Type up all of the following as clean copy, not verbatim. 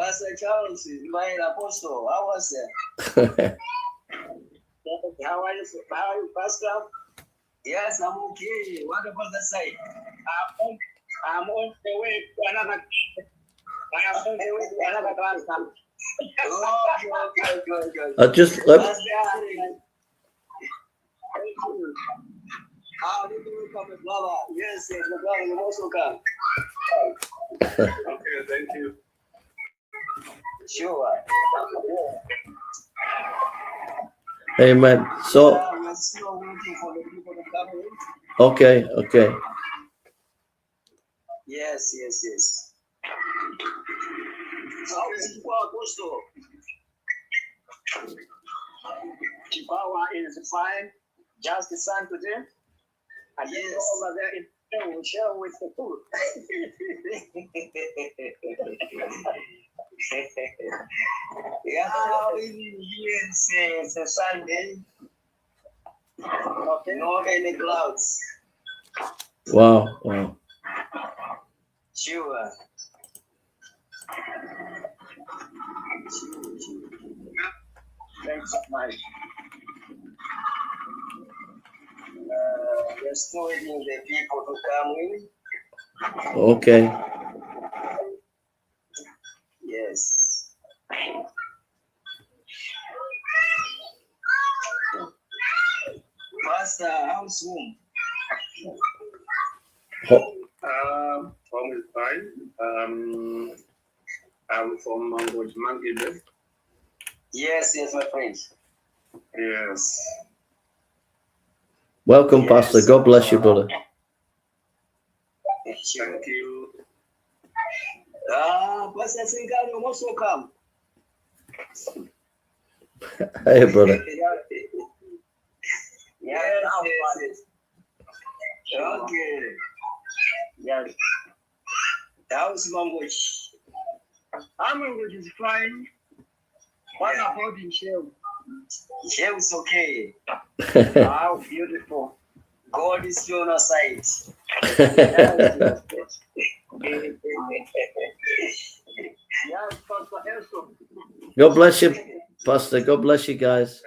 Pastor Charles, my apostle, how was it? How are you, Pastor? Yes, I'm okay. What about the side? I'm on the way to another. I am on the way to another class. Okay. I just let. How did you come, brother? Yes, the brother, you also come. Okay, thank you. Sure. Amen. So. We're still waiting for the people to come in. Okay. Yes. How is Chihuahua Apostle? Chihuahua is fine. Just the sun today. And yes, over there in we share with the food. Yeah, it's a Sunday. Okay, no any clouds. Wow. Sure. Thanks, Mike. We're still waiting the people to come in. Okay. Yes. Pastor, how's home? Home is fine. I'm from Monkey. Yes, my friend. Yes. Welcome, Yes. Pastor. God bless you, brother. Thank you. Pastor Singano, you most welcome. Hey, brother. Yes. Okay. Yes. How's language? Our language is fine. What about in Shell? Shell is okay. How beautiful. God is on our side. God bless you, Pastor. God bless you guys.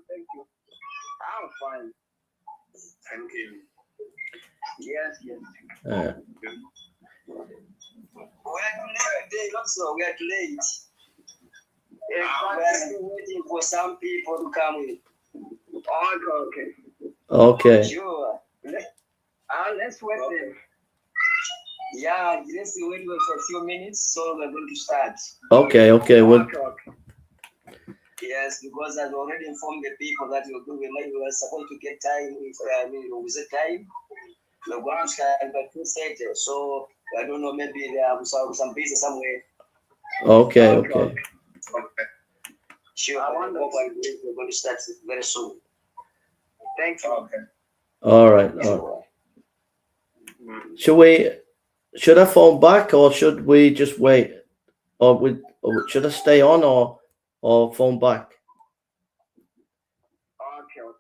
Thank you. I'm fine. Thank you. Yes. Uh, We are too late. We are still waiting for some people to come in. okay. Sure. Let's wait then. Yeah, let's wait for a few minutes, so we're going to start. Okay. Well, yes, because I've already informed the people that we were supposed to get time with the time. We're going to start by 2:30, so I don't know, maybe there are some busy somewhere. okay. Sure, we're going to start very soon. Thank you. Okay. All right. Should I phone back or should we just wait? Or should I stay on or phone back? Okay.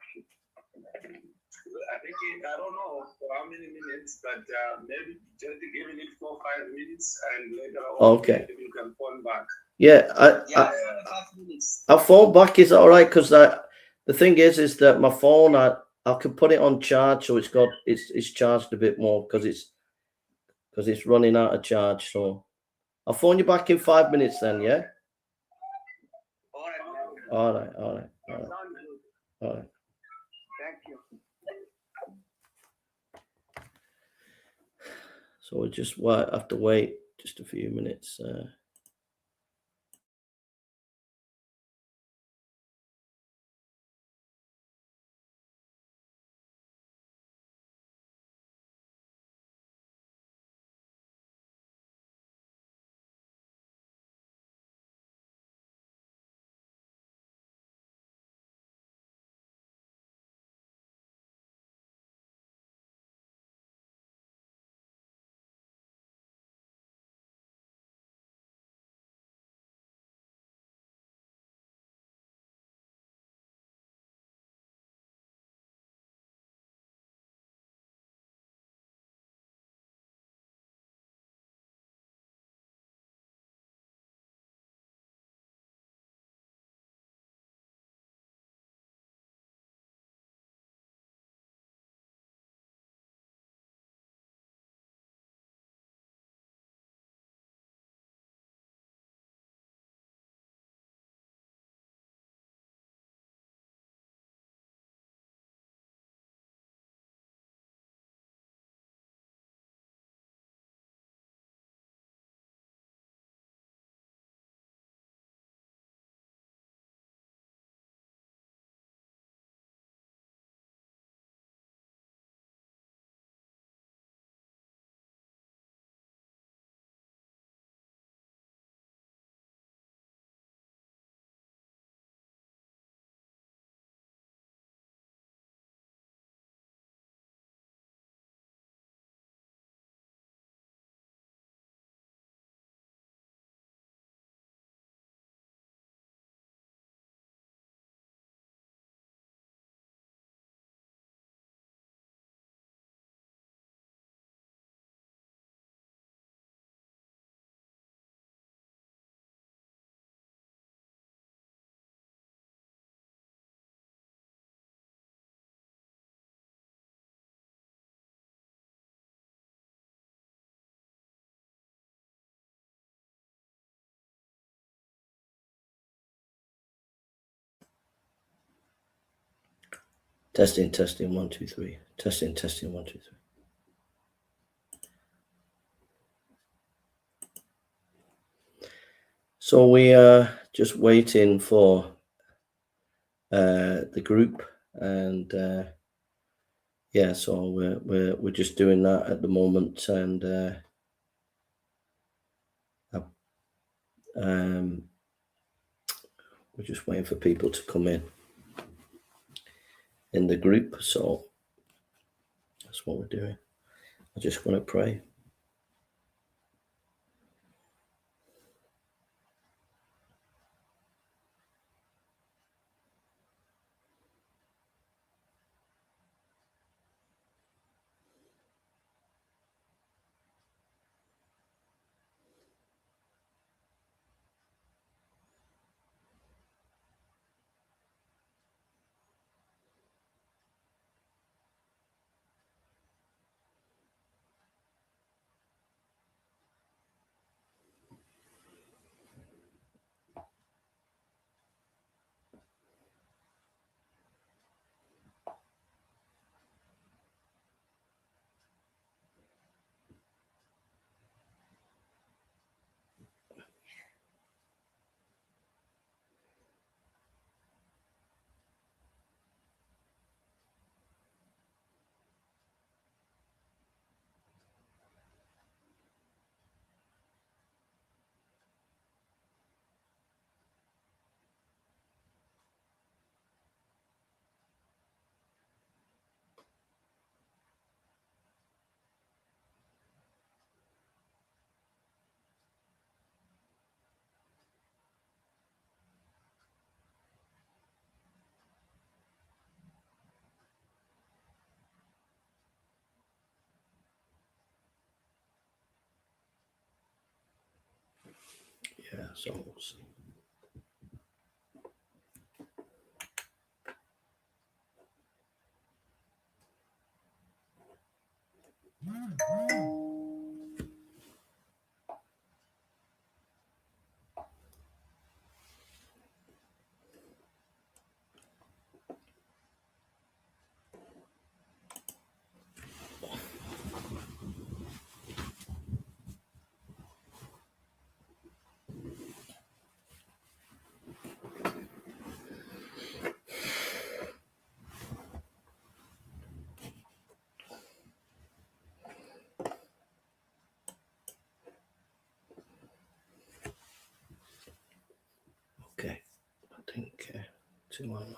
I don't know for how many minutes, but maybe just giving it 4 or 5 minutes, and later on, Okay. you can phone back. Yeah, 5 minutes. I'll phone back. Is that all right? Because the thing is that my phone, I can put it on charge, so it's charged a bit more because it's running out of charge. So I'll phone you back in 5 minutes then. Yeah. All right. All right. Thank you. So we just have to wait just a few minutes. Testing, 1, 2, 3. Testing, 1, 2, 3. So we are just waiting for the group, and yeah, so we're just doing that at the moment, and we're just waiting for people to come in the group. So that's what we're doing. I just want to pray. Yeah, so we'll see. Okay, I think 2 online.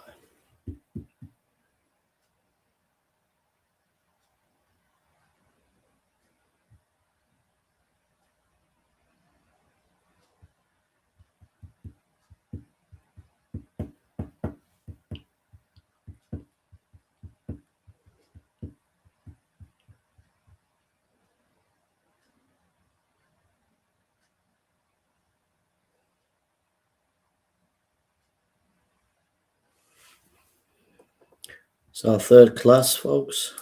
It's our third class, folks.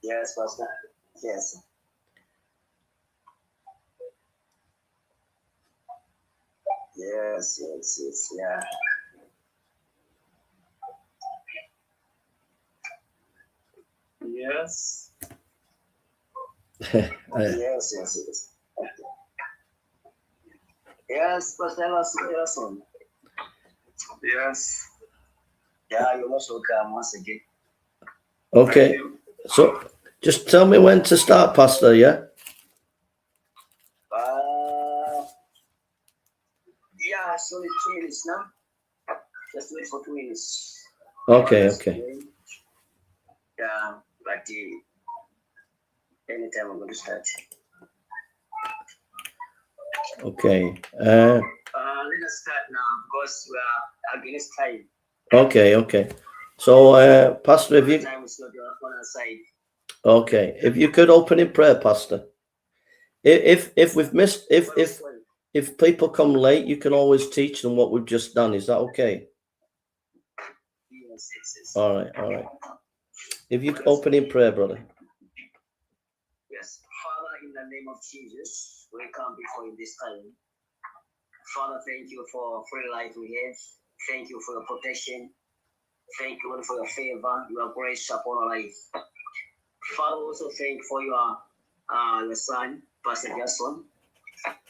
Yes, Pastor. Yes. Yes, yeah. Yes. Yes. Yes, Pastor Ellison. Yes. Yeah, you're most welcome once again. Okay, so just tell me when to start, Pastor, yeah? Yeah, it's only 2 minutes now. Just wait for 2 minutes. Okay. Yeah, but Anytime I'm going to start. Okay. Let us start now because we are against time. Okay. So, Pastor, if you Time is not on our side. okay, if you could open in prayer, Pastor. If we've missed, if people come late, you can always teach them what we've just done. Is that okay? Yes. All right. If you could open in prayer, brother. Yes. Father, in the name of Jesus, we come before you this time. Father, thank you for free life we have. Thank you for your protection. Thank you for your favor, your grace upon our life. Father, also thank you for your son, Pastor Jason.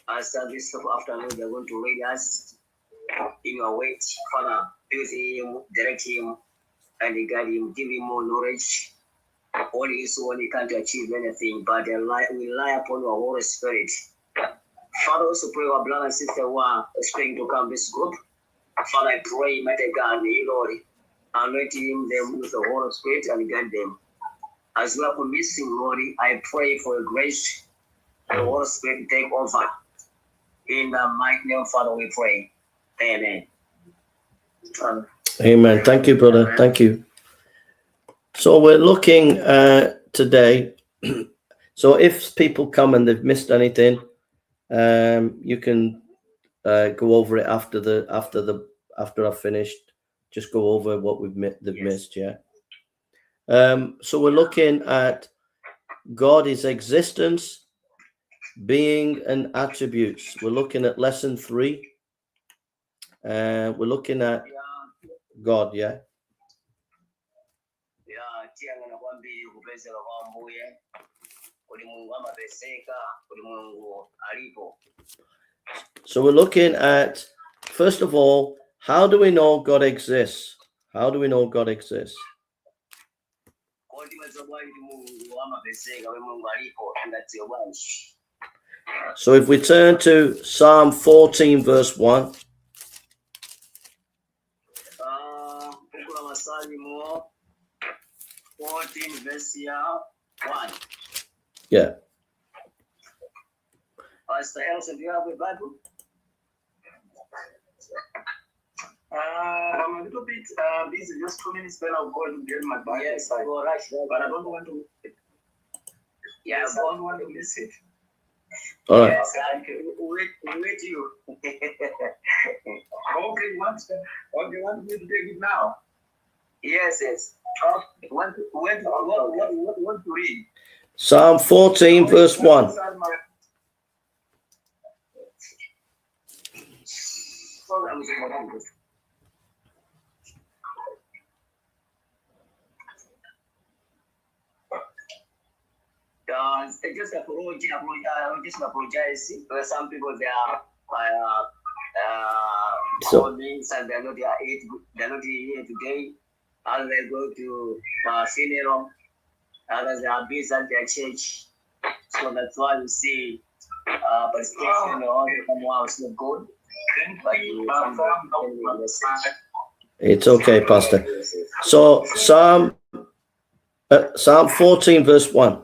As this afternoon, they're going to read us in your way. Father, use him, direct him, and guide him, give him more knowledge. Only is when he can't achieve anything, but we rely upon your Holy Spirit. Father, also pray our brother and sister who are expecting to come this group. Father, I pray, mighty God, Lord, anoint them with the Holy Spirit and guide them. As we are missing, Lord, I pray for your grace, the Holy Spirit take over. In the mighty name, Father, we pray. Amen. Amen. Thank you, brother. Thank you. So we're looking today. So if people come and they've missed anything, you can go over it after I've finished. Just go over what they've missed. Yeah. So we're looking at God's existence, being, and attributes. We're looking at lesson 3. We're looking at God. Yeah. So we're looking at, first of all, how do we know God exists? How do we know God exists? So if we turn to Psalm 14, verse 1. Masalimo 14, verse 1. Yeah. Pastor Elson, do you have a Bible? I'm a little bit busy, just 2 minutes, then I'll go and get my Bible. Yes, go right. But I don't want to. Yeah, I don't want to miss it. All right. Yes, wait you. Okay, you want me to take it now? Yes. Want to read? Psalm 14, verse 1. Just apologize. Some people they are means and they're not here today. Others they go to funeral. Others they are busy at their church. So that's why you see participation or someone is not good. It's okay, Pastor. So Psalm 14, verse 1.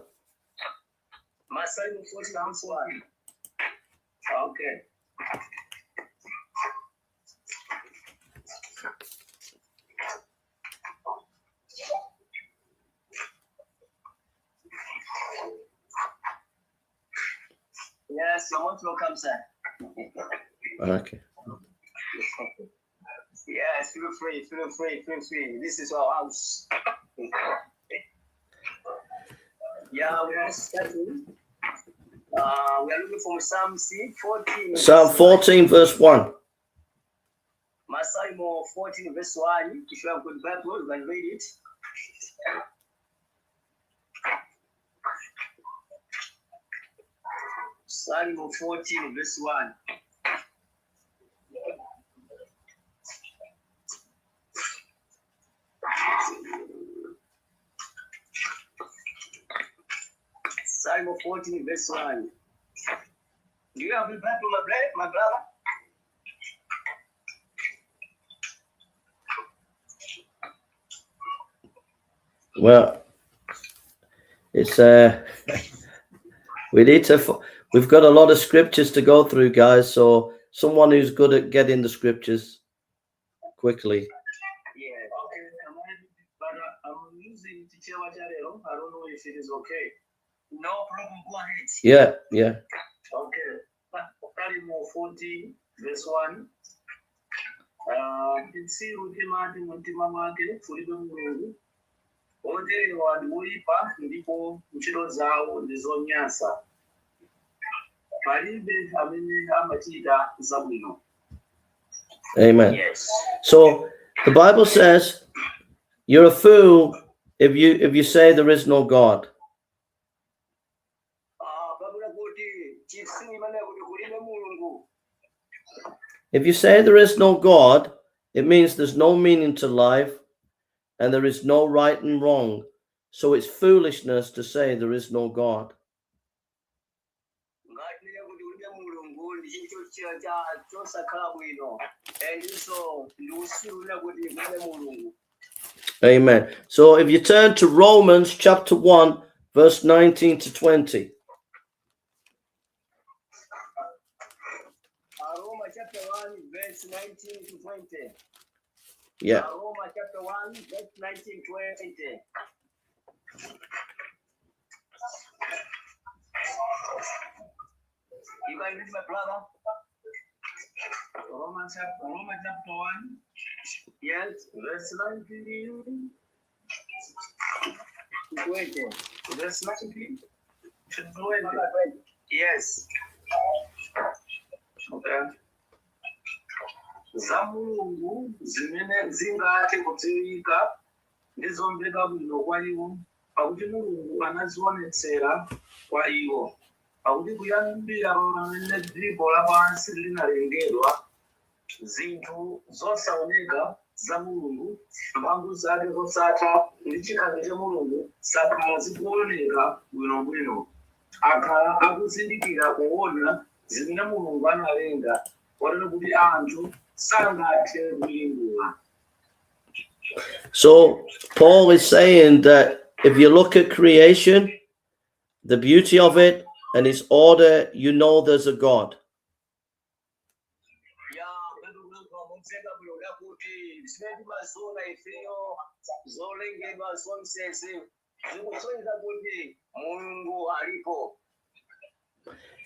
Masalimo 14, verse 1. Okay. Yes, you're most welcome, sir. Okay. Yes, feel free. This is our house. Yeah, we are starting. We are looking for Psalm 14. Psalm 14, verse 1. Masalimo 14, verse 1. If you have good Bible, you can read it. Psalm 14, verse 1. Psalm 14, verse 1. Do you have the Bible, my brother? Well, it's We've got a lot of scriptures to go through, guys. So someone who's good at getting the scriptures quickly. Yeah, okay. But I'm using Tichewa Charero. I don't know if it is okay. No problem, go ahead. Yeah. Okay. Masalimo 40, verse 1. Ntsiru timati mutima mwake fulibe Mulungu. Oterewa ndi oyipa ndipo ntchito zawo ndi zonyansa. Palibe amene amachita zabwino. Amen. Yes. So the Bible says you're a fool if you say there is no God. If you say there is no God, it means there's no meaning to life and there is no right and wrong. So it's foolishness to say there is no God. Amen. So if you turn to Romans chapter 1, verse 19 to 20. Aroma chapter 1, verse 19 to 20. Yeah. Aroma chapter 1, verse 19 to 20. You can read, my brother. Roma chapter 1. Yes. Verse 19 to 20. Verse 19 to 20. Yes. Okay. Za Mulungu zimene zingathe kudziwika ndizomveka bwino kwa iwo, pakuti Mulungu anazionetsera kwa iwo, pakuti kuyambira pamene dziko lapansi linalengedwa, zinthu zosawoneka za Mulungu, mphamvu zake zosatha ndi chikhalidwe cha Mulungu zakhala zikuoneka bwinobwino, akhala akuzindikira kuona zimene Mulungu analenga, kotero kuti anthu sangathe kuyingula. So Paul is saying that if you look at creation, the beauty of it and its order, you know there's a God.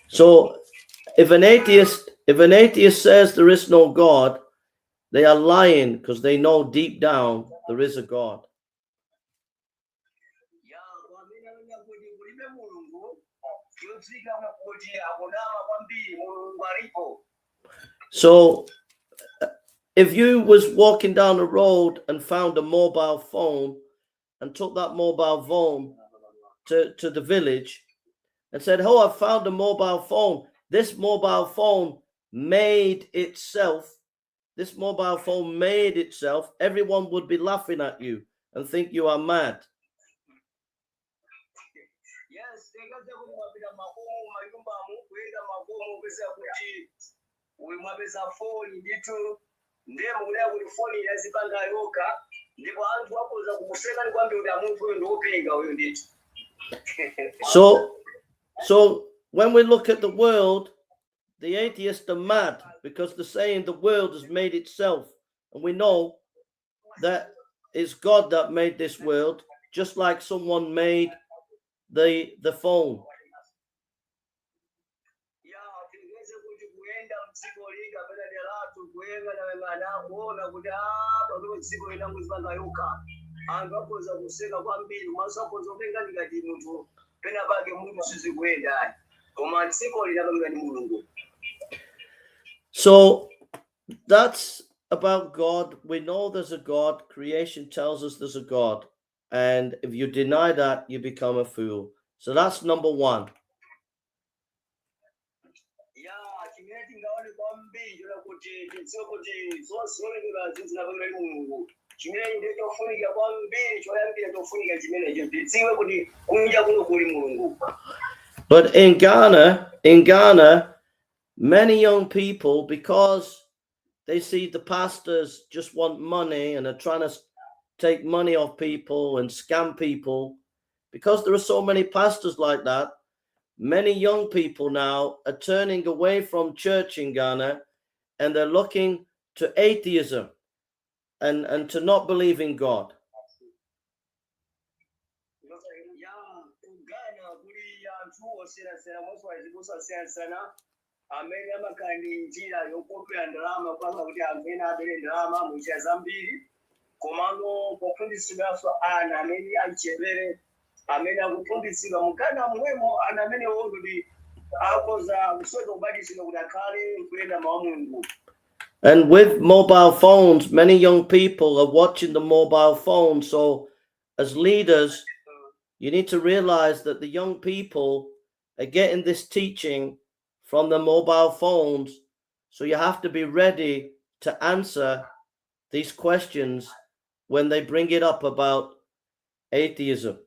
So if an atheist says there is no God, they are lying because they know deep down there is a God. So if you was walking down the road and found a mobile phone and took that mobile phone to the village and said, "Oh, I found a mobile phone. This mobile phone made itself. This mobile phone made itself." Everyone would be laughing at you and think you are mad. Yes, So when we look at the world, the atheists are mad because they're saying the world has made itself. And we know that it's God that made this world, just like someone made the phone. So that's about God. We know there's a God. Creation tells us there's a God. And if you deny that, you become a fool. So that's number one. But in Ghana, many young people, because they see the pastors just want money and are trying to take money off people and scam people, because there are so many pastors like that, many young people now are turning away from church in Ghana, and they're looking to atheism and to not believe in God. Komano pofundisirwaso ana amene alichepere amene akufundisirwa mukana mwemo ana amene wondudi akoza kusoka kubadisira kuti akhale kuyenda mawu Mulungu. And with mobile phones, many young people are watching the mobile phone. So as leaders, you need to realize that the young people are getting this teaching from the mobile phones. So you have to be ready to answer these questions when they bring it up about atheism.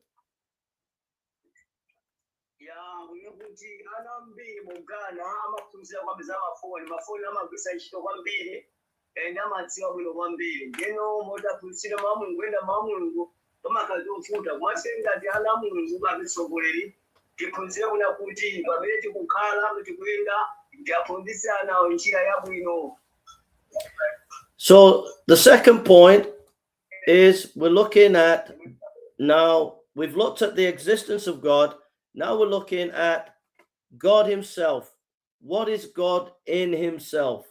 So the second point is we're looking at, now we've looked at the existence of God. Now we're looking at God himself. What is God in himself?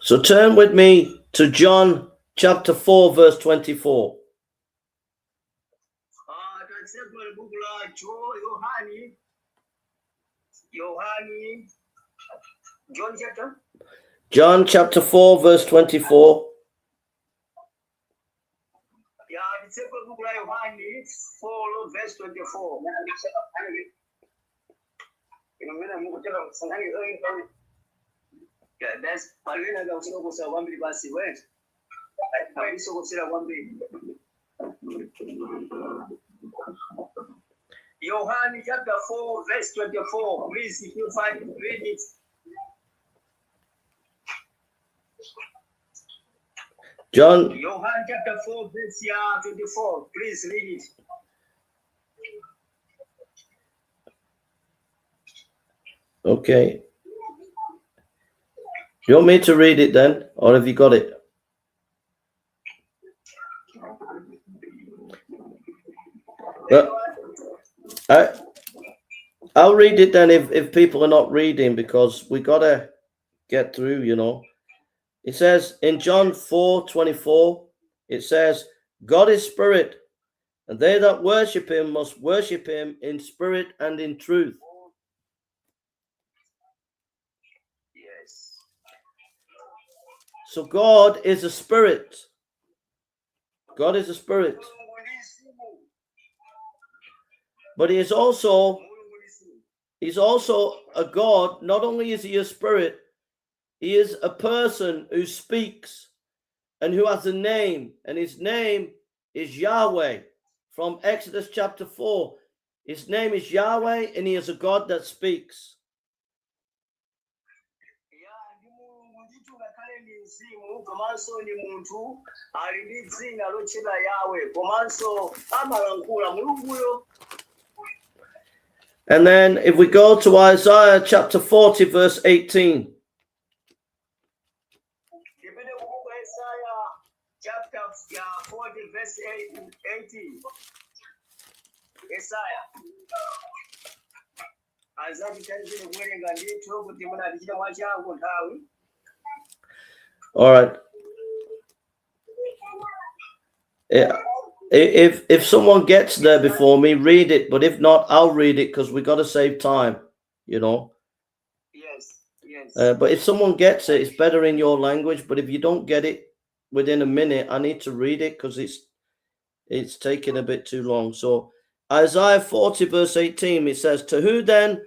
So turn with me to John chapter 4 verse 24. John chapter 4 verse 24. Yohane 4 verse 24. That's Palina Gausosa Wambi Basi went. I so Wambi. Yohane chapter 4 verse 24. Please, if you find it, read it. John Yohane chapter 4 verse 24. Please read it. Okay. You want me to read it then, or have you got it? I'll read it then if people are not reading, because we got to get through, you know. It says in John 4:24, it says, God is spirit, and they that worship him must worship him in spirit and in truth. Yes. So God is a spirit. God is a spirit. But he's also a God. Not only is he a spirit, he is a person who speaks and who has a name, and his name is Yahweh. From Exodus chapter 4, his name is Yahweh, and he is a God that speaks. And then if we go to Isaiah chapter 40 verse 18. Chapter 40 verse 18. All right. Yeah. If someone gets there before me, read it. But if not, I'll read it, because we got to save time, you know. Yes, yes. But if someone gets it, it's better in your language. But if you don't get it within a minute, I need to read it, because it's taking a bit too long. So Isaiah 40 verse 18, it says, to who then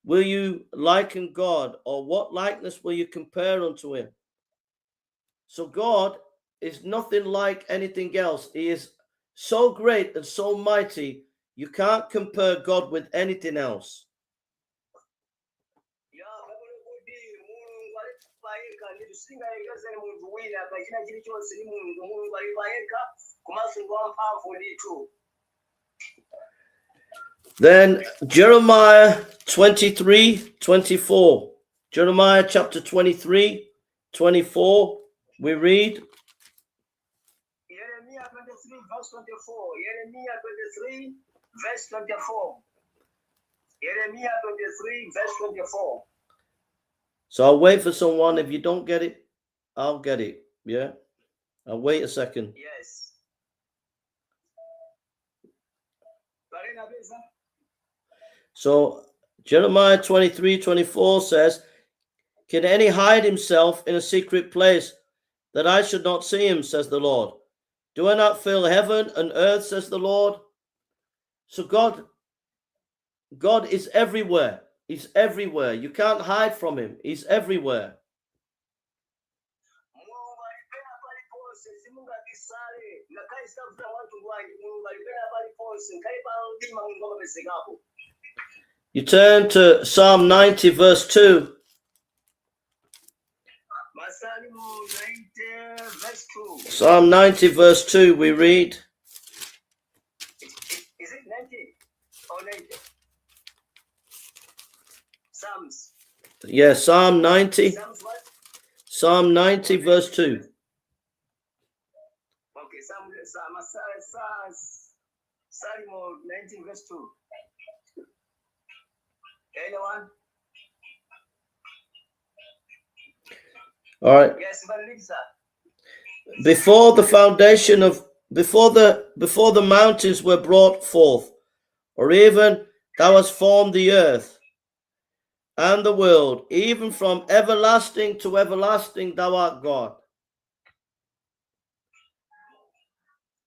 will you liken God, or what likeness will you compare unto him? So God is nothing like anything else. He is so great and so mighty, you can't compare God with anything else. Then Jeremiah 23:24. Jeremiah chapter 23:24. We read. Jeremiah 23, verse 24. Jeremiah 23, verse 24. Jeremiah 23, verse 24. So I'll wait for someone. If you don't get it, I'll get it. Yeah. I'll wait a second. Yes. So Jeremiah 23:24 says, can any hide himself in a secret place that I should not see him, says the Lord? Do I not fill heaven and earth, says the Lord? So God is everywhere. He's everywhere. You can't hide from him. He's everywhere. You turn to Psalm 90 verse 2. Masalimo 90, verse 2. Psalm 90 verse 2 we read. Is it 90 or 90? Psalms. Yeah, Psalm 90. Psalms what? Psalm 90 verse 2. Okay, Masalimo 19 verse 2. Anyone? All right. Yes, but Lisa. Before the foundation of before the mountains were brought forth, or even thou hast formed the earth and the world, even from everlasting to everlasting thou art God.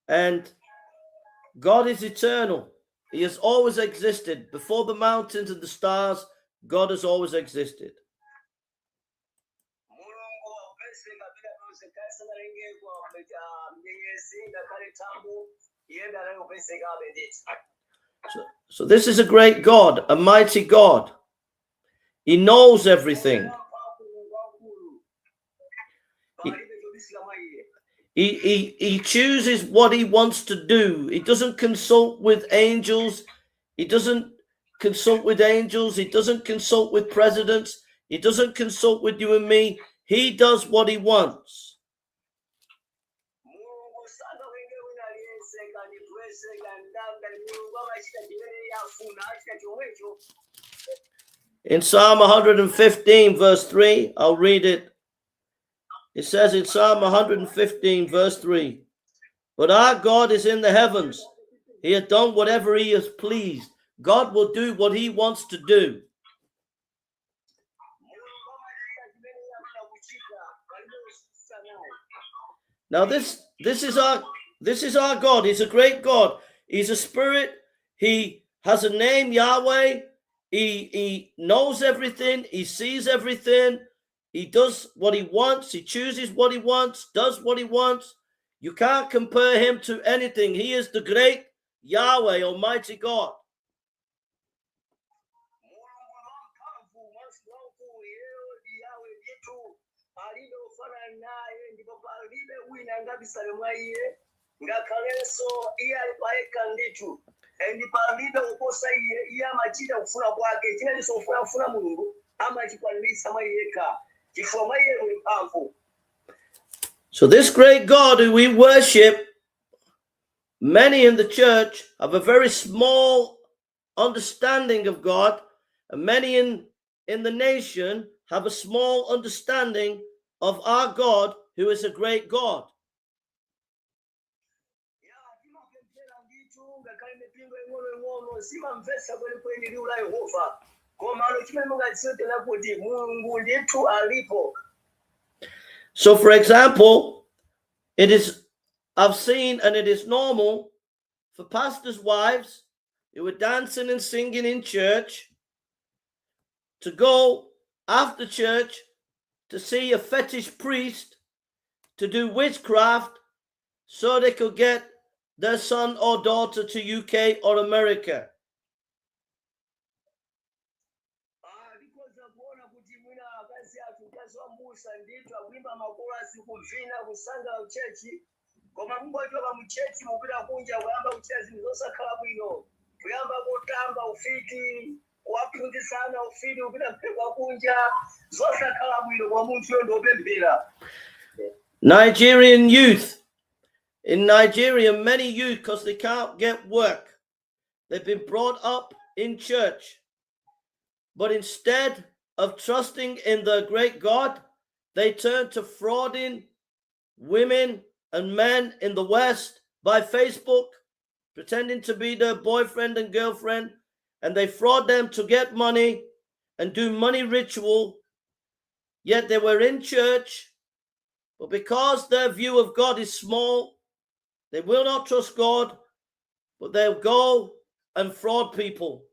And God is eternal. He has always existed. Before the mountains and the stars, God has always existed. So this is a great God, a mighty God. He knows everything. He chooses what he wants to do. He doesn't consult with angels. He doesn't consult with angels. He doesn't consult with presidents. He doesn't consult with you and me. He does what he wants. In Psalm 115 verse 3, I'll read it. It says in Psalm 115 verse 3, but our God is in the heavens. He has done whatever he has pleased. God will do what he wants to do. Now this is our God. He's a great God. He's a spirit. He has a name, Yahweh. He knows everything. He sees everything. He does what he wants. He chooses what he wants, does what he wants. You can't compare him to anything. He is the great Yahweh, Almighty God. So this great God who we worship, many in the church have a very small understanding of God, and many in the nation have a small understanding of our God, who is a great God. So, for example, I've seen, and it is normal for pastors' wives who are dancing and singing in church to go after church to see a fetish priest to do witchcraft so they could get their son or daughter to UK or America. Nigerian youth. In Nigeria, many youth, because they can't get work, they've been brought up in church. But instead of trusting in the great God, they turn to frauding women and men in the West by Facebook, pretending to be their boyfriend and girlfriend, and they fraud them to get money and do money ritual. Yet they were in church, but because their view of God is small, they will not trust God, but they'll go and fraud people.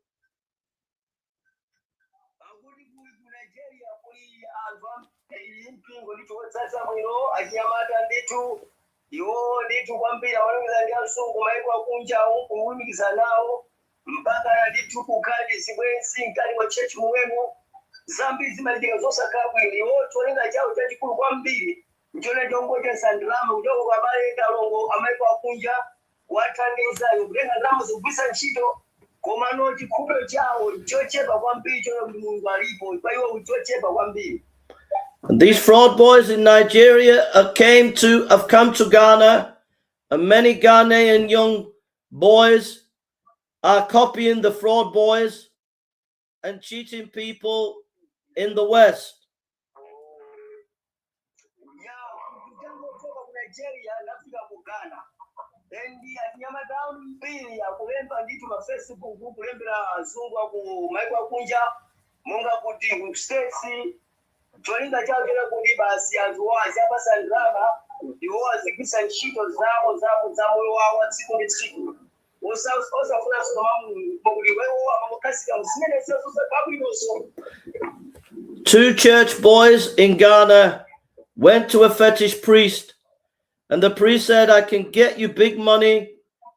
And these fraud boys in Nigeria have come to Ghana, and many Ghanaian young boys are copying the fraud boys and cheating people in the West. Two church boys in Ghana went to a fetish priest, and the priest said, I can get you big money,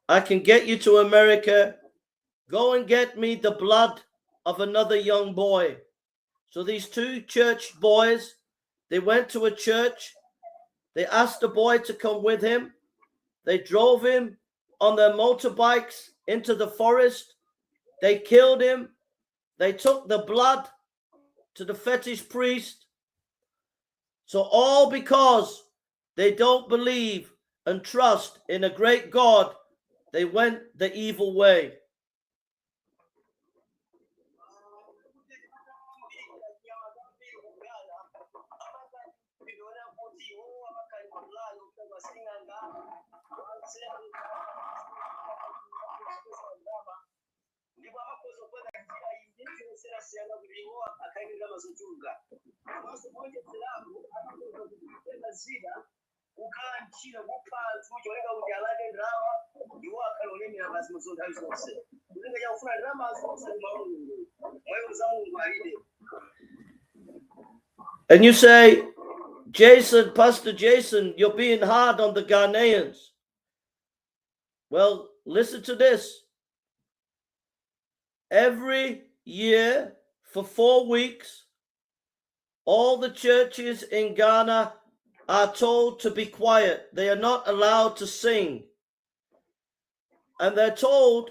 I can get you to America, go and get me the blood of another young boy. So these two church boys, they went to a church, they asked the boy to come with him, they drove him on their motorbikes into the forest, they killed him, they took the blood to the fetish priest. So all because they don't believe and trust in a great God, they went the evil way. And you say, Jason, Pastor Jason, you're being hard on the Ghanaians. Well, listen to this. Every year for 4 weeks, all the churches in Ghana are told to be quiet. They are not allowed to sing. And they're told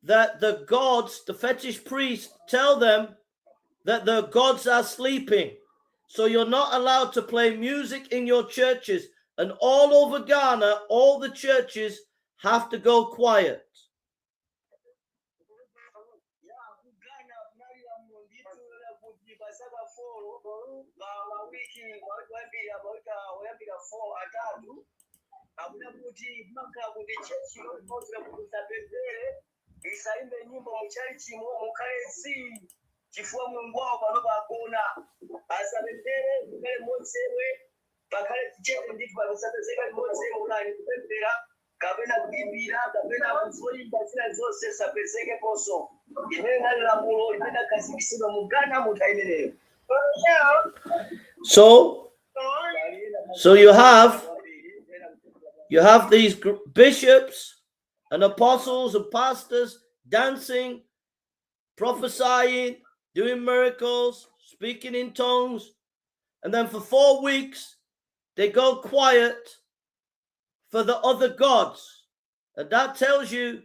that the gods, the fetish priests, tell them that the gods are sleeping. So you're not allowed to play music in your churches. And all over Ghana, all the churches have to go quiet. So you have these bishops and apostles and pastors dancing, prophesying, doing miracles, speaking in tongues. And then for 4 weeks, they go quiet for the other gods. And that tells you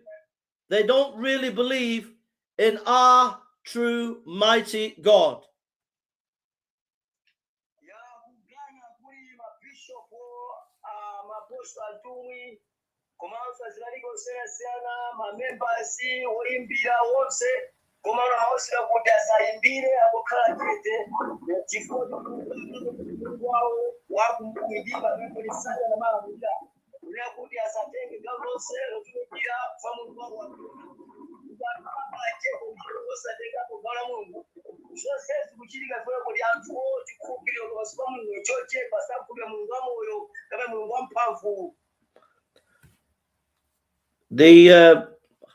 they don't really believe in our true mighty God.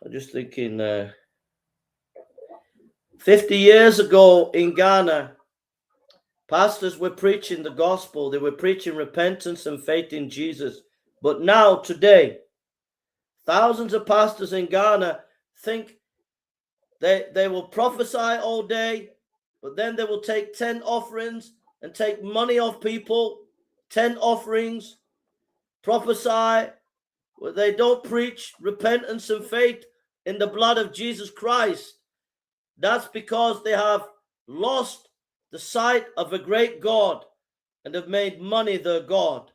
I'm just thinking, 50 years ago in Ghana, pastors were preaching the gospel. They were preaching repentance and faith in Jesus. But now, today, thousands of pastors in Ghana think they will prophesy all day, but then they will take 10 offerings and take money off people, 10 offerings, prophesy. Well, they don't preach repentance and faith in the blood of Jesus Christ. That's because they have lost the sight of a great God and have made money their God.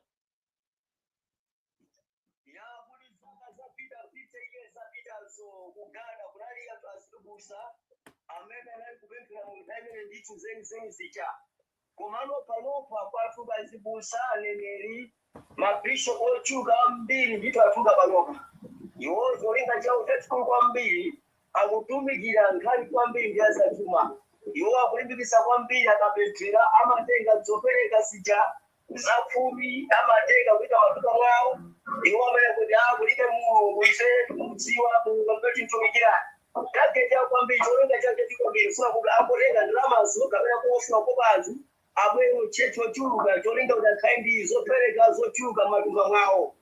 akutumikira nkhani kwambiri ndi azachuma iwo akulimbikitsa kwambiri akapemphera amatenga zopereka zija zakhumi amatenga kuita matuta mwawo iwo amene kuti akulibe mulungu ife tikudziwa mulungu amene timtumikirani tageja kwambiri cholinga chake chikombiri funa kuti ambotenga ndalamazo kapena kuofuna kopazi abwero checho chochuluka cholinga kuti akhale ndi zopereka zochuluka m'matumba mwawo.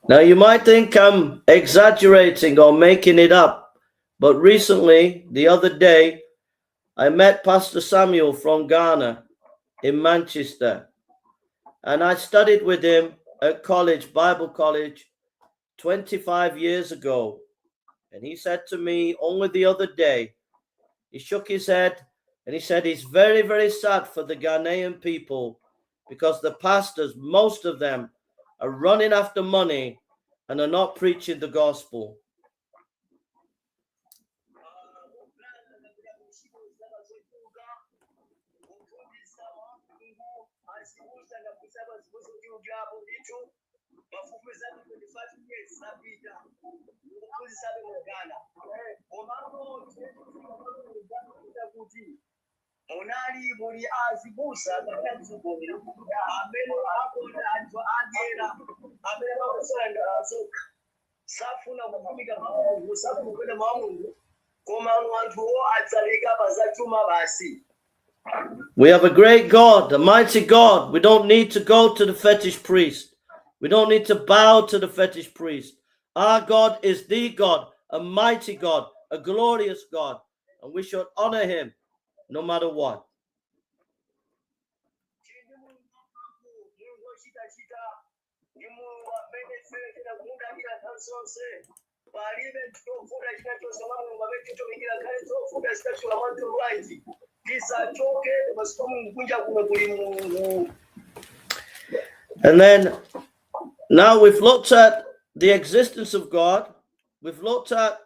Now, you might think I'm exaggerating or making it up, but recently, the other day, I met Pastor Samuel from Ghana in Manchester, and I studied with him at college, Bible college, 25 years ago. And he said to me only the other day, he shook his head and he said he's very, very sad for the Ghanaian people because the pastors, most of them, are running after money and are not preaching the gospel. Onali buli azibusa ngakazibonera amene akona anthu agera amene bakusanga asoka safuna kutumika Mulungu safuna kwenda Mulungu koma anthuwo adzaleka pazachuma basi. We have a great God, a mighty God. We don't need to go to the fetish priest. We don't need to bow to the fetish priest. Our God is the God, a mighty God, a glorious God, and we should honor him no matter what. And then now we've looked at the existence of God. We've looked at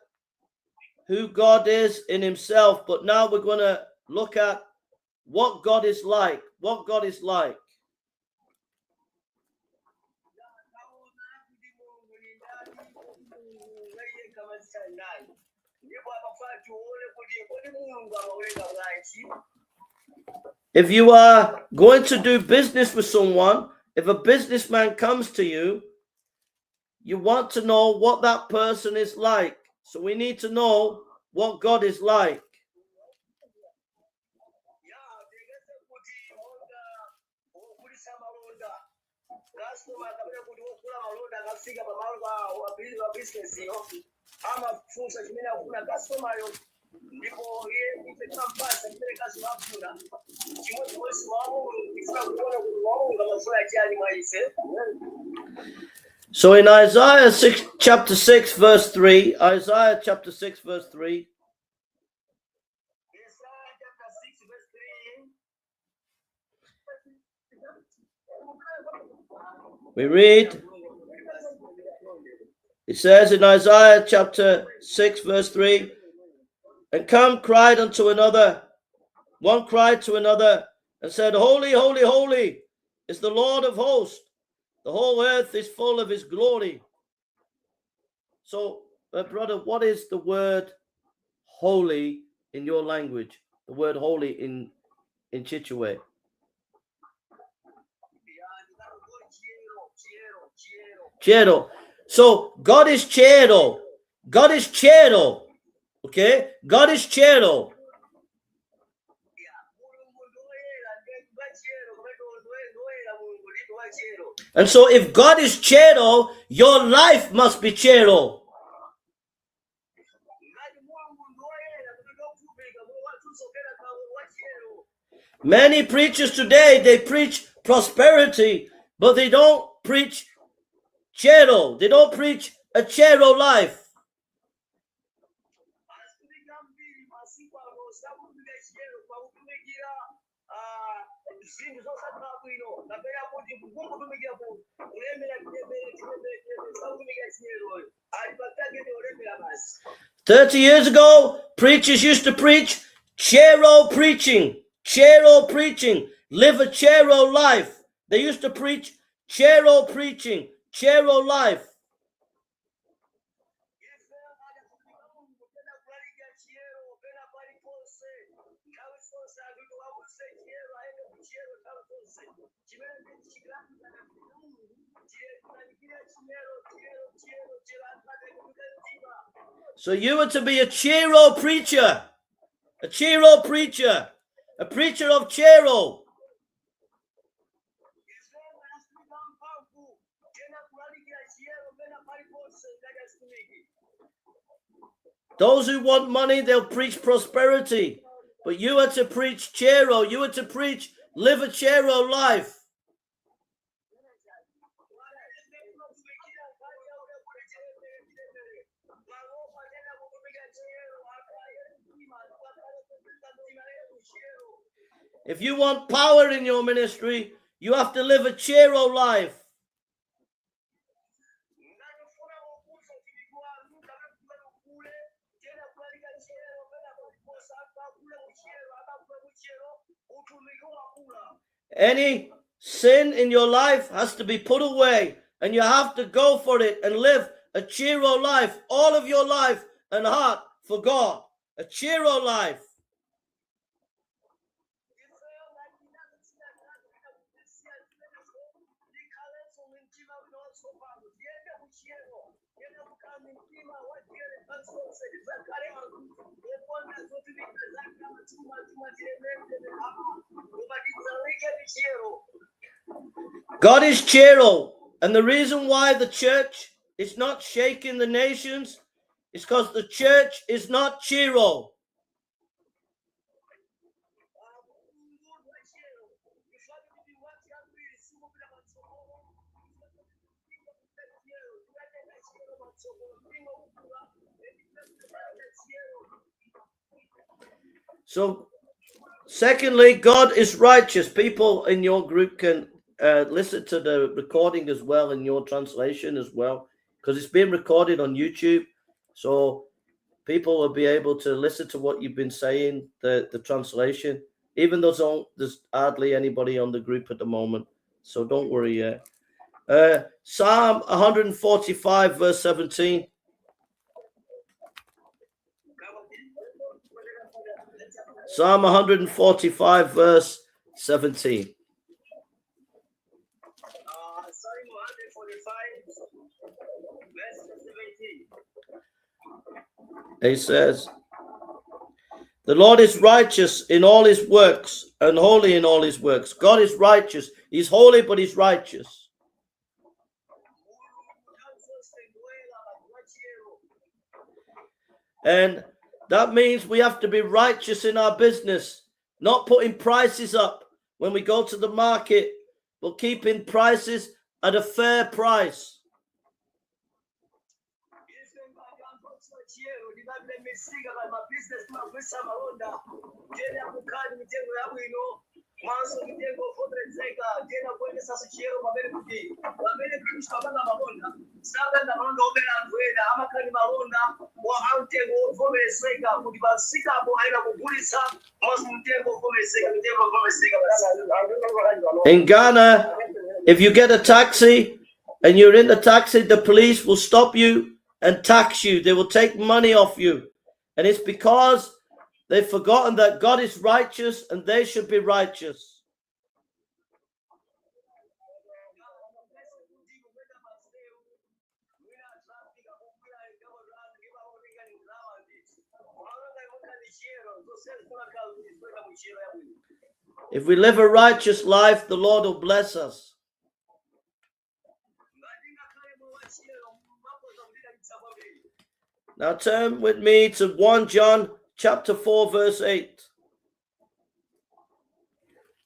who God is in himself, but now we're going to look at what God is like. What God is like. If you are going to do business with someone, if a businessman comes to you, you want to know what that person is like. So we need to know what God is like. kuti wokula malonda akafika pamalo wa business yo amafunsa chimene akufuna customer yo ndipo iye ipetampasa chimene kazi wafuna chimodzimodzi wawo ifuna kuona kuti waunga mafuna chiyani mwa ife. So in Isaiah 6, chapter 6, verse 3, Isaiah chapter 6, verse 3, we read, it says in Isaiah chapter 6, verse 3, and come cried unto another, one cried to another, and said, Holy, holy, holy is the Lord of hosts. The whole earth is full of his glory. So, brother, what is the word holy in your language? The word holy in Chichewa? Chero. So, God is chero. God is chero. Okay? God is chero. And so if God is chero, your life must be chero. Many preachers today, they preach prosperity, but they don't preach chero. They don't preach a chero life. "30 years ago, preachers used to preach chero preaching, live a chero life. They used to preach chero preaching, chero life. So you were to be a chero preacher, a preacher of chero. Those who want money, they'll preach prosperity. But you are to preach chero. You are to preach, live a chero life. If you want power in your ministry, you have to live a chero life. Any sin in your life has to be put away, and you have to go for it and live a chero life, all of your life and heart for God. A chero life. God is chero, and the reason why the church is not shaking the nations is because the church is not chero. So, secondly, God is righteous. People in your group can listen to the recording as well in your translation as well, because it's been recorded on YouTube. So people will be able to listen to what you've been saying, the translation, even though there's hardly anybody on the group at the moment. So don't worry yet. Psalm 145, verse 17. Psalm 145, verse 17. Psalm 145, verse 17. It says, the Lord is righteous in all his works and holy in all his works. God is righteous. He's holy, but he's righteous. And that means we have to be righteous in our business, not putting prices up when we go to the market, but keeping prices at a fair price. In Ghana, if you get a taxi and you're in the taxi, the police will stop you and tax you. They will take money off you. And it's because they've forgotten that God is righteous and they should be righteous. If we live a righteous life, the Lord will bless us. Now turn with me to 1 John chapter 4 verse 8.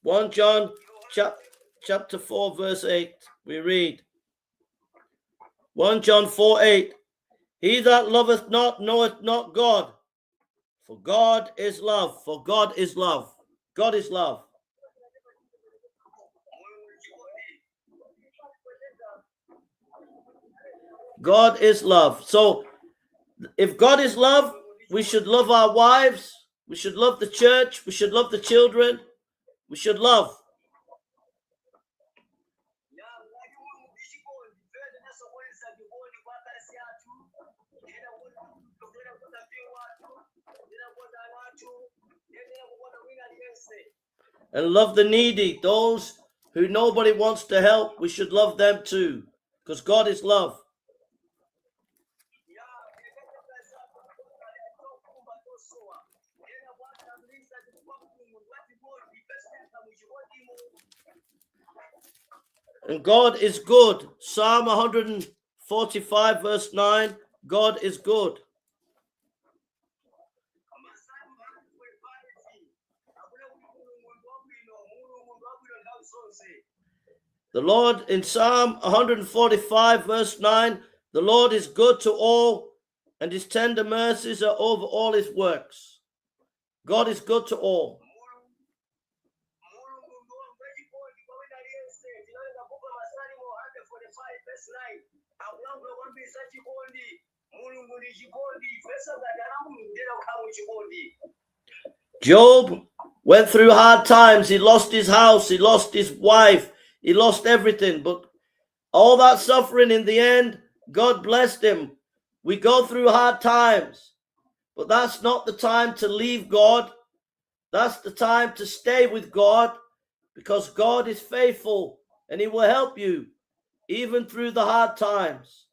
1 John chapter 4 verse 8. We read. 1 John 4:8. He that loveth not knoweth not God, for God is love. For God is love. God is love. God is love. So if God is love, we should love our wives. We should love the church. We should love the children. We should love. And love the needy, those who nobody wants to help. We should love them too, because God is love. And God is good. Psalm 145 verse 9. God is good. The Lord in Psalm 145 verse 9, the Lord is good to all, and his tender mercies are over all his works. God is good to all. Job went through hard times. He lost his house. He lost his wife. He lost everything. But all that suffering, in the end, God blessed him. We go through hard times, but that's not the time to leave God. That's the time to stay with God, because God is faithful and he will help you even through the hard times.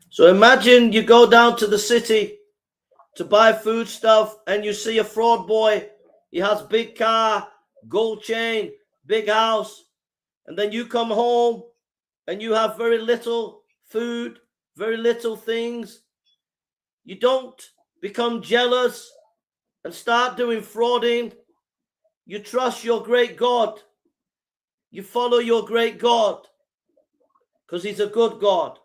So imagine you go down to the city to buy food stuff and you see a fraud boy. He has big car, gold chain, big house, and then you come home and you have very little food, very little things. You don't become jealous and start doing frauding. You trust your great God. You follow your great God, because he's a good God.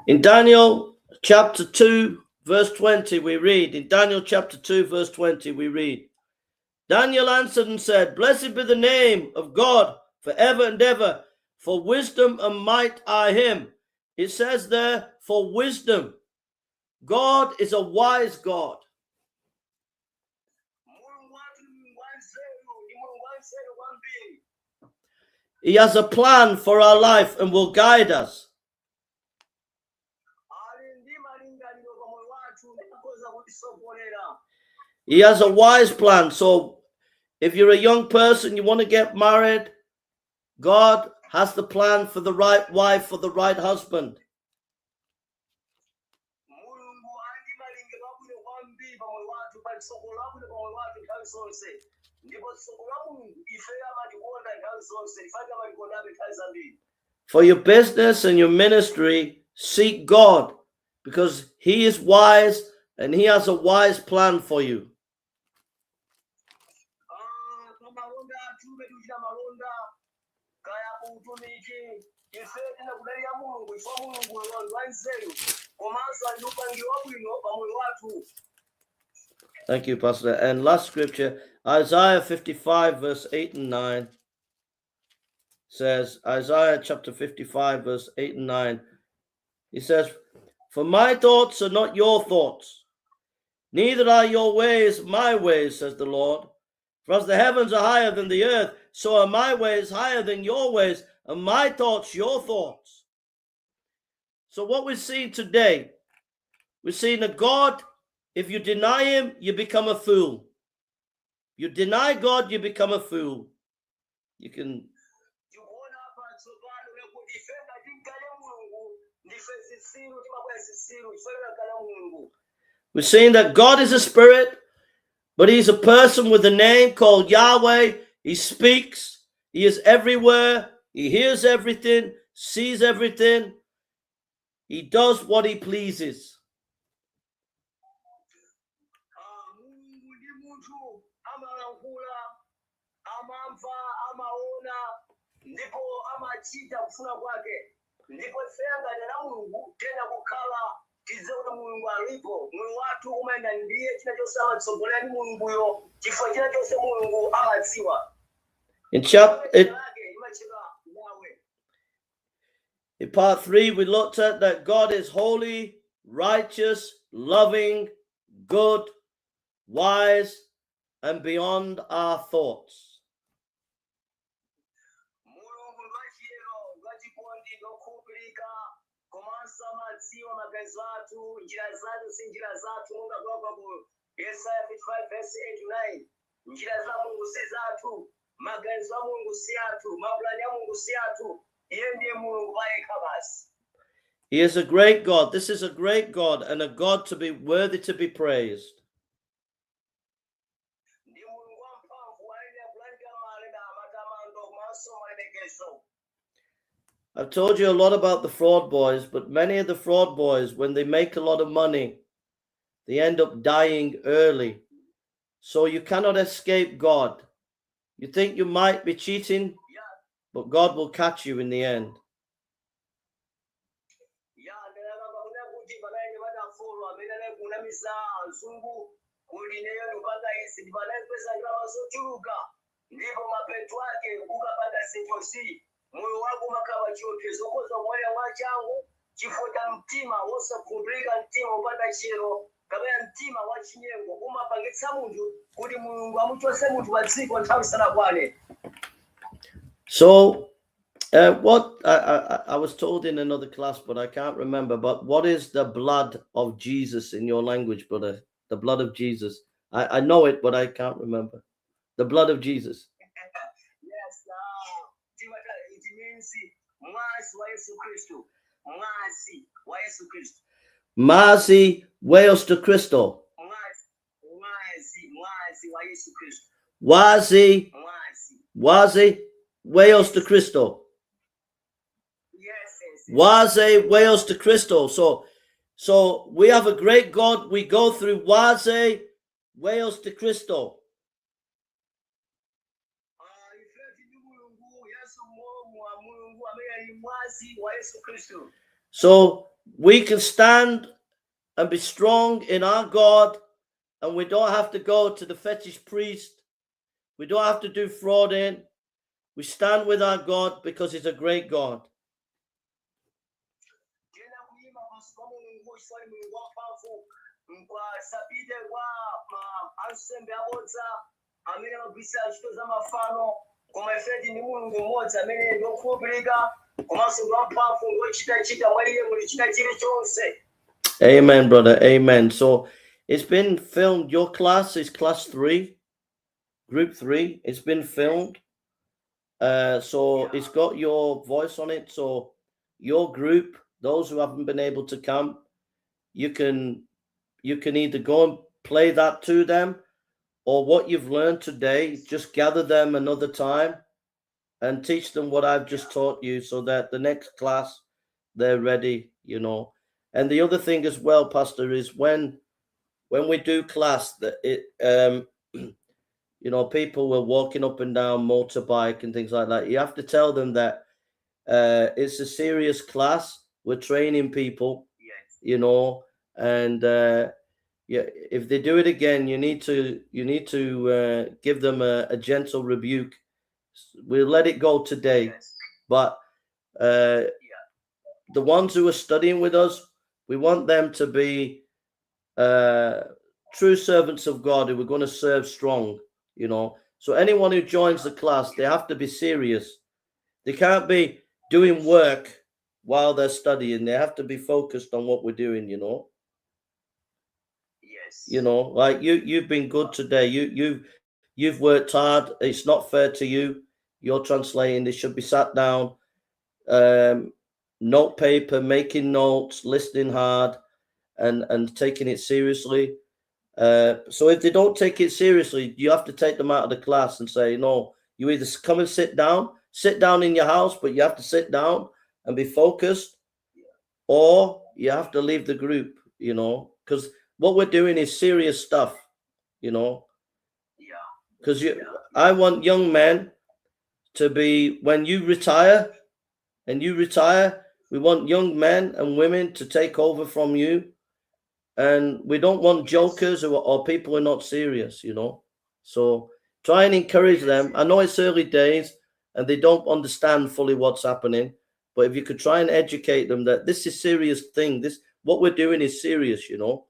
In Daniel chapter 2 verse 20 we read, in Daniel chapter 2 verse 20 we read, Daniel answered and said, Blessed be the name of God forever and ever. For wisdom and might are him. It says there, for wisdom. God is a wise God. He has a plan for our life and will guide us. He has a wise plan. So if you're a young person, you want to get married, God has the plan for the right wife, for the right husband. For your business and your ministry, seek God, because he is wise and he has a wise plan for you. Thank you, Pastor. And last scripture, Isaiah 55, verse 8 and 9 says, Isaiah chapter 55, verse 8 and 9, he says, For my thoughts are not your thoughts, neither are your ways my ways, says the Lord. For as the heavens are higher than the earth, so are my ways higher than your ways, and my thoughts your thoughts. So what we're seeing today, we're seeing that God, if you deny him, you become a fool. You deny God, you become a fool. You can... We're seeing that God is a spirit, but he's a person with a name called Yahweh. He speaks. He is everywhere. He hears everything, sees everything. He does what he pleases. In part 3, we looked at that God is holy, righteous, loving, good, wise, and beyond our thoughts. He is a great God. This is a great God and a God to be worthy to be praised. I've told you a lot about the fraud boys, but many of the fraud boys, when they make a lot of money, they end up dying early. So you cannot escape God. You think you might be cheating, but God will catch you in the end. So what I was told in another class, but I can't remember, but what is the blood of Jesus in your language, brother? The blood of Jesus. I know it, but I can't remember. The blood of Jesus. Yes, it means Mazi wa Yesu Kristo. Mazi wa Yesu Kristo. Mazi wa Yesu Kristo. Mazi wa Yesu Kristo. Wazi wa Yesu Kristo. Yes. Wazi wa Yesu Kristo. So we have a great God. We go through Wazi wa Yesu Kristo. So we can stand and be strong in our God, and we don't have to go to the fetish priest We don't have to do frauding. We stand with our God because he's a great God. Amen, brother. Amen. So it's been filmed. Your class is class 3, group 3. It's been filmed. So it's got your voice on it. So your group, those who haven't been able to come, you can either go and play that to them, or what you've learned today, just gather them another time and teach them what I've just taught you, so that the next class they're ready, you know. And the other thing as well, Pastor, is when we do class, that it you know, people were walking up and down motorbike and things like that. You have to tell them that it's a serious class. We're training people, you know, and yeah, if they do it again, you need to give them a gentle rebuke. We'll let it go today, but the ones who are studying with us, we want them to be true servants of God who are going to serve strong, you know. So anyone who joins the class, they have to be serious. They can't be doing work while they're studying. They have to be focused on what we're doing, you know. Yes. You know, like you've been good today. You've worked hard. It's not fair to you. You're translating. They should be sat down, note paper, making notes, listening hard, and taking it seriously. So if they don't take it seriously, you have to take them out of the class and say, no, you either come and sit down in your house, but you have to sit down and be focused, or you have to leave the group, you know, because what we're doing is serious stuff, you know. Because I want young men to be, when you retire, we want young men and women to take over from you. And we don't want jokers or people who are not serious, you know. So try and encourage them. I know it's early days and they don't understand fully what's happening, but if you could try and educate them that this is a serious thing. What we're doing is serious, you know.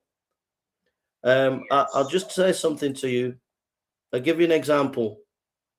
I'll just say something to you. I'll give you an example.